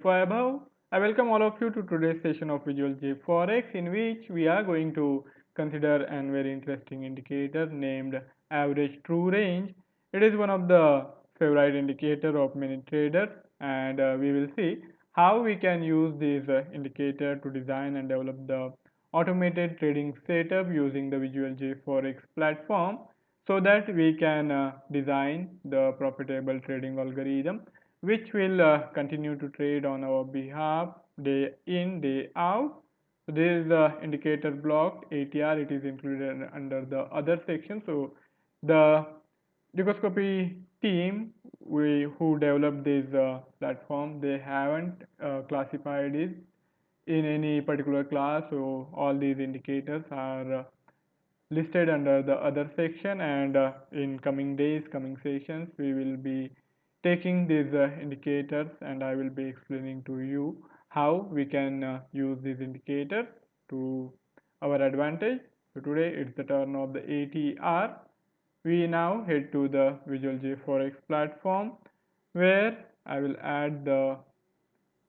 Vaibhav. I welcome all of you to today's session of Visual JForex, in which we are going to consider a very interesting indicator named average true range. It is one of the favorite indicator of many traders, and we will see how we can use this indicator to design and develop the automated trading setup using the Visual JForex platform so that we can design the profitable trading algorithm which will continue to trade on our behalf day in, day out. So this is the indicator blocked ATR. It is included under the other section. So the Dukascopy team who developed this platform, they haven't classified it in any particular class. So all these indicators are listed under the other section, and in coming days, coming sessions, we will be taking these indicators and I will be explaining to you how we can use these indicators to our advantage. So today it's the turn of the ATR. We now head to the Visual JForex platform where I will add the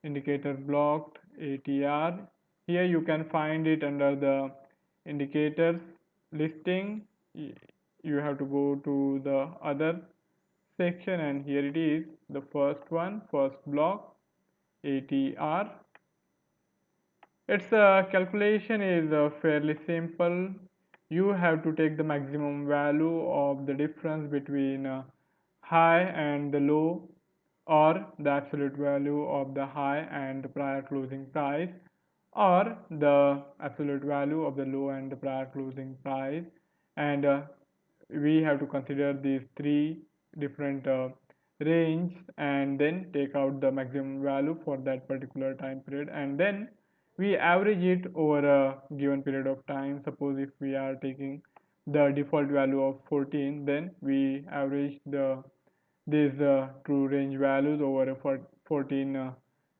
indicator blocked ATR. Here you can find it under the indicators listing. You have to go to the other section, and here it is, the first one, first block ATR. Its calculation is fairly simple. You have to take the maximum value of the difference between high and the low, or the absolute value of the high and the prior closing price, or the absolute value of the low and the prior closing price. And we have to consider these three different range and then take out the maximum value for that particular time period, and then we average it over a given period of time. Suppose if we are taking the default value of 14, then we average these true range values over a 14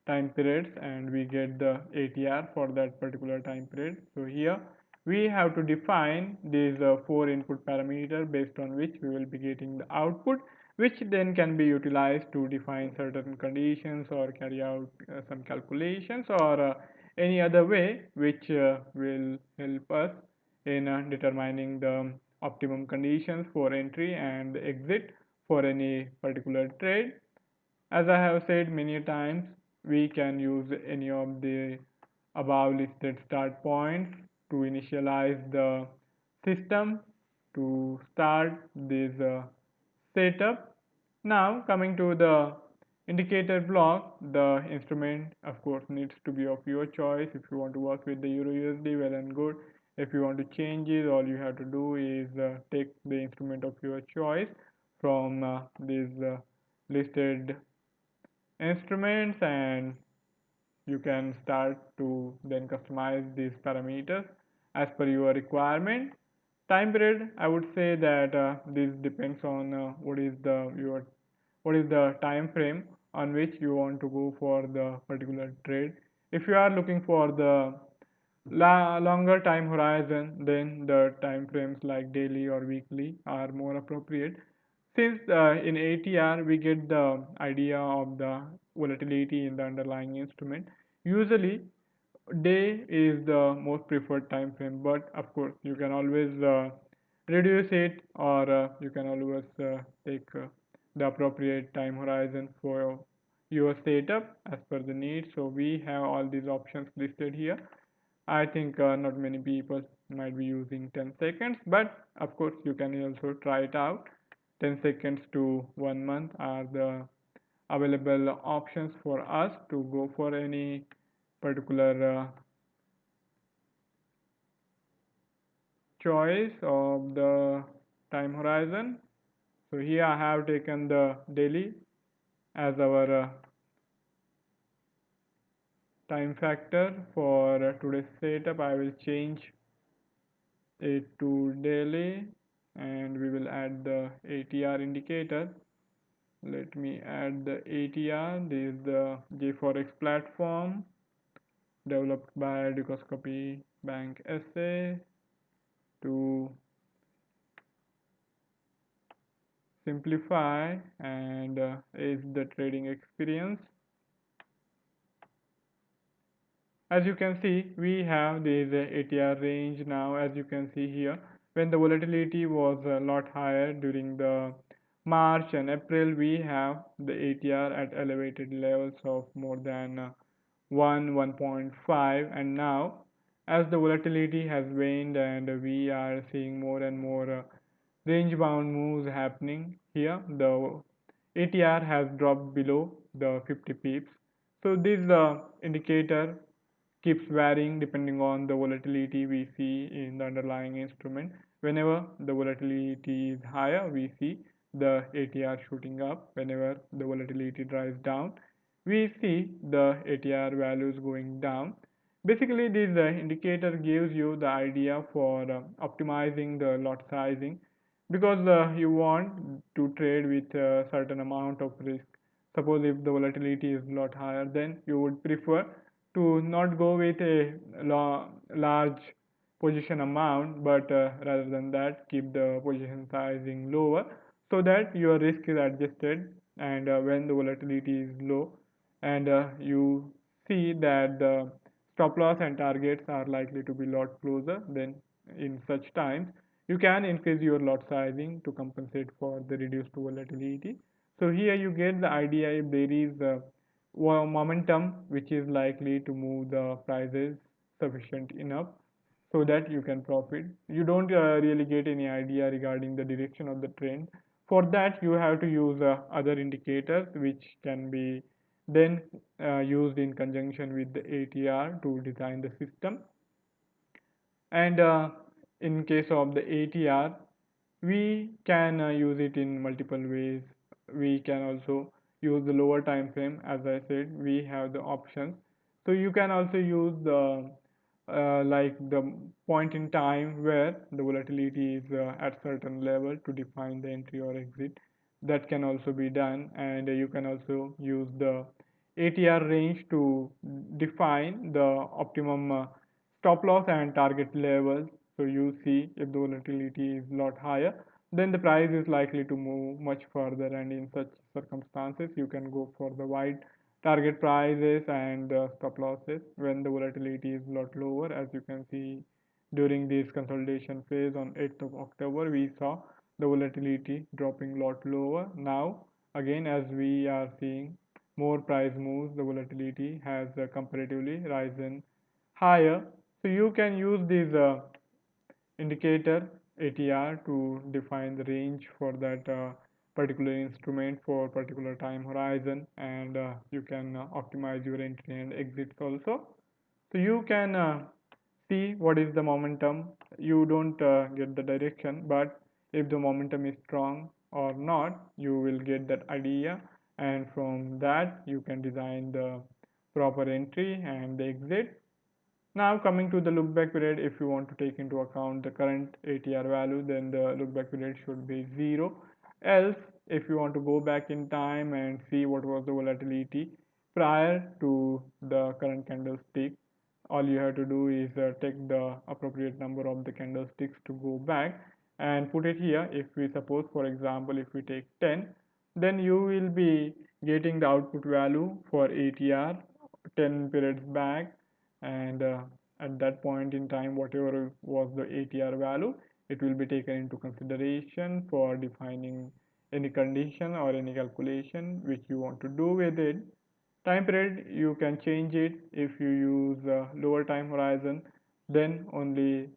time periods, and we get the ATR for that particular time period. So here we have to define these four input parameter based on which we will be getting the output, which then can be utilized to define certain conditions or carry out some calculations, or any other way which will help us in determining the optimum conditions for entry and exit for any particular trade. As I have said many times, we can use any of the above listed start points to initialize the system to start this setup. Now coming to the indicator block, the instrument of course needs to be of your choice. If you want to work with the Euro USD, well and good. If you want to change it, all you have to do is take the instrument of your choice from these listed instruments, and you can start to then customize these parameters as per your requirement. Time period, I would say that this depends on what is the time frame on which you want to go for the particular trade. If you are looking for the longer time horizon, then the time frames like daily or weekly are more appropriate. Since in ATR we get the idea of the volatility in the underlying instrument, usually day is the most preferred time frame, but of course you can always reduce it, or you can always take the appropriate time horizon for your setup as per the need. So we have all these options listed here. I think not many people might be using 10 seconds, but of course you can also try it out. 10 seconds to 1 month are the available options for us to go for any particular choice of the time horizon. So here I have taken the daily as our time factor for today's setup. I will change it to daily, and we will add the ATR indicator. Let me add the ATR. This is the JForex platform developed by Dukascopy Bank SA to simplify and is the trading experience. As you can see, we have this ATR range now. As you can see here, when the volatility was a lot higher during the March and April, we have the ATR at elevated levels of more than 1.5, and now as the volatility has waned and we are seeing more and more range bound moves happening here, the ATR has dropped below the 50 pips. So this indicator keeps varying depending on the volatility we see in the underlying instrument. Whenever the volatility is higher, we see the ATR shooting up. Whenever the volatility drives down, we see the ATR values going down. Basically, this indicator gives you the idea for optimizing the lot sizing, because you want to trade with a certain amount of risk. Suppose if the volatility is a lot higher, then you would prefer to not go with a large position amount, but rather than that, keep the position sizing lower so that your risk is adjusted. And when the volatility is low and you see that the stop loss and targets are likely to be lot closer, then in such times you can increase your lot sizing to compensate for the reduced volatility. So here you get the idea. If there is momentum which is likely to move the prices sufficient enough so that you can profit, you don't really get any idea regarding the direction of the trend. For that, you have to use other indicators which can be then used in conjunction with the ATR to design the system. And in case of the ATR, we can use it in multiple ways. We can also use the lower time frame. As I said, we have the options. So you can also use the like the point in time where the volatility is at certain level to define the entry or exit. That can also be done, and you can also use the ATR range to define the optimum stop loss and target levels. So you see, if the volatility is a lot higher, then the price is likely to move much further, and in such circumstances you can go for the wide target prices and stop losses. When the volatility is a lot lower, as you can see, during this consolidation phase on 8th of October, we saw the volatility dropping a lot lower. Now again, as we are seeing more price moves, the volatility has comparatively risen higher. So you can use this indicator ATR to define the range for that particular instrument for particular time horizon, and you can optimize your entry and exits also. So you can see what is the momentum. You don't get the direction, but if the momentum is strong or not, you will get that idea, and from that you can design the proper entry and the exit. Now coming to the look back period, if you want to take into account the current ATR value, then the look back period should be 0. Else, if you want to go back in time and see what was the volatility prior to the current candlestick, all you have to do is take the appropriate number of the candlesticks to go back and put it here. If we suppose, for example, if we take 10, then you will be getting the output value for ATR 10 periods back, and at that point in time, whatever was the ATR value, it will be taken into consideration for defining any condition or any calculation which you want to do with it. Time period, you can change it. If you use lower time horizon, then only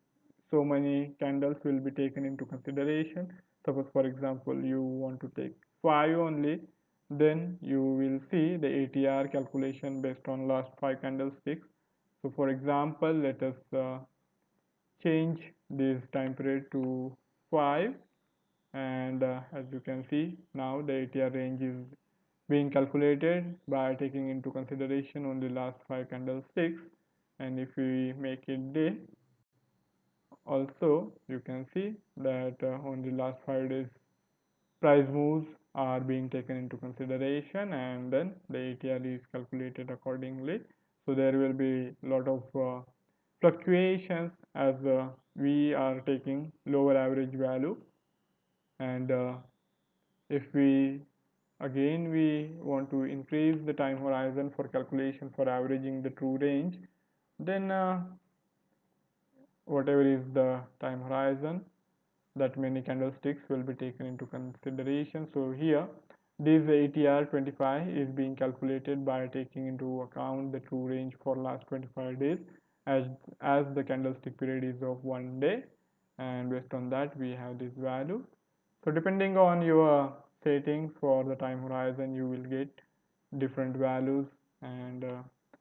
so many candles will be taken into consideration. Suppose, for example, you want to take 5 only, then you will see the ATR calculation based on last 5 candlesticks. So for example, let us change this time period to 5, and as you can see, now the ATR range is being calculated by taking into consideration only last 5 candlesticks. And if we make it day, also you can see that only last 5 days price moves are being taken into consideration, and then the ATR is calculated accordingly. So there will be a lot of fluctuations as we are taking lower average value, and if we again we want to increase the time horizon for calculation for averaging the true range, Then whatever is the time horizon, that many candlesticks will be taken into consideration. So here this ATR 25 is being calculated by taking into account the true range for last 25 days, as the candlestick period is of 1 day, and based on that we have this value. So depending on your settings for the time horizon, you will get different values, and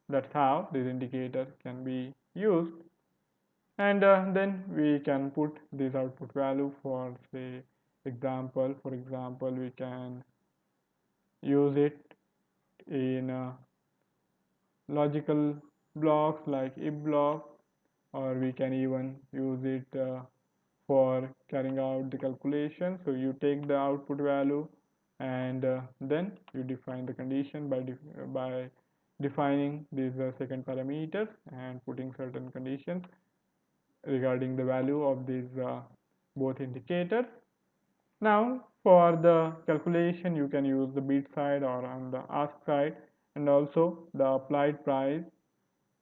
that's how this indicator can be used. And then we can put this output value for, say, example. For example, we can use it in logical blocks like if block, or we can even use it for carrying out the calculation. So you take the output value, and then you define the condition by defining these second parameters and putting certain conditions regarding the value of these both indicators. Now for the calculation, you can use the bid side or on the ask side, and also the applied price,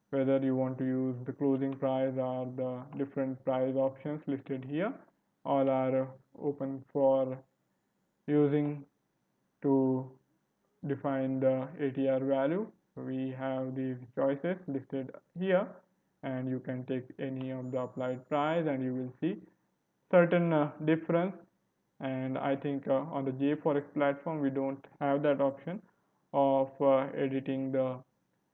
whether you want to use the closing price or the different price options listed here. All are open for using to define the ATR value. We have these choices listed here, and you can take any of the applied price and you will see certain difference. And I think on the JForex platform we don't have that option of editing the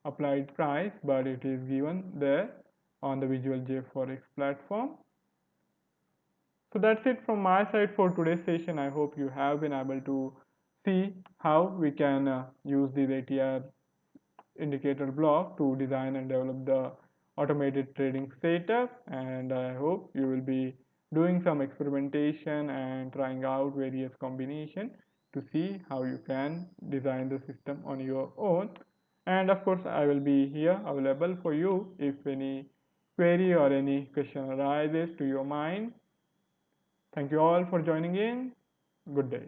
applied price, but it is given there on the Visual JForex platform. So that's it from my side for today's session. I hope you have been able to see how we can use the ATR indicator block to design and develop the automated trading setup, and I hope you will be doing some experimentation and trying out various combination to see how you can design the system on your own. And of course I will be here available for you if any query or any question arises to your mind. Thank you all for joining in. Good day.